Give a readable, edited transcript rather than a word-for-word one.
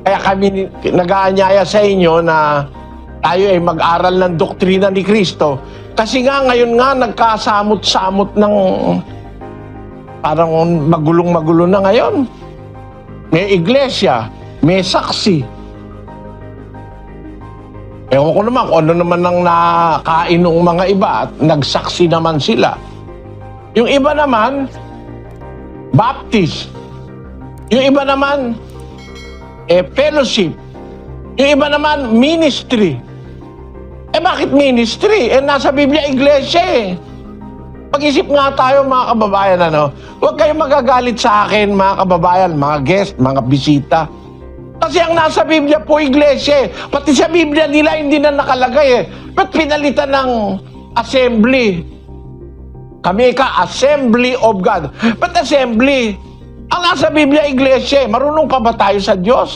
Kaya kami nag-aanyaya sa inyo na tayo ay mag-aral ng doktrina ni Kristo. Kasi nga ngayon nga nagkasamot-samot ng parang magulong-magulo na ngayon. May iglesia, may saksi. Ewan ko naman kung ano naman ang nakain ng mga iba at nagsaksi naman sila. Yung iba naman, Baptist. Yung iba naman, fellowship. Yung iba naman, ministry. Bakit ministry? Nasa Biblia, iglesia eh. Pag-isip nga tayo mga kababayan, huwag kayong magagalit sa akin mga kababayan, mga guest, mga bisita. Kasi ang nasa Biblia po, iglesia eh. Pati sa Biblia nila hindi na nakalagay eh. Ba't pinalitan ng assembly? Kami Assembly of God. Ba't assembly? Ang nasa Biblia, iglesia eh. Marunong pa ba tayo sa Diyos?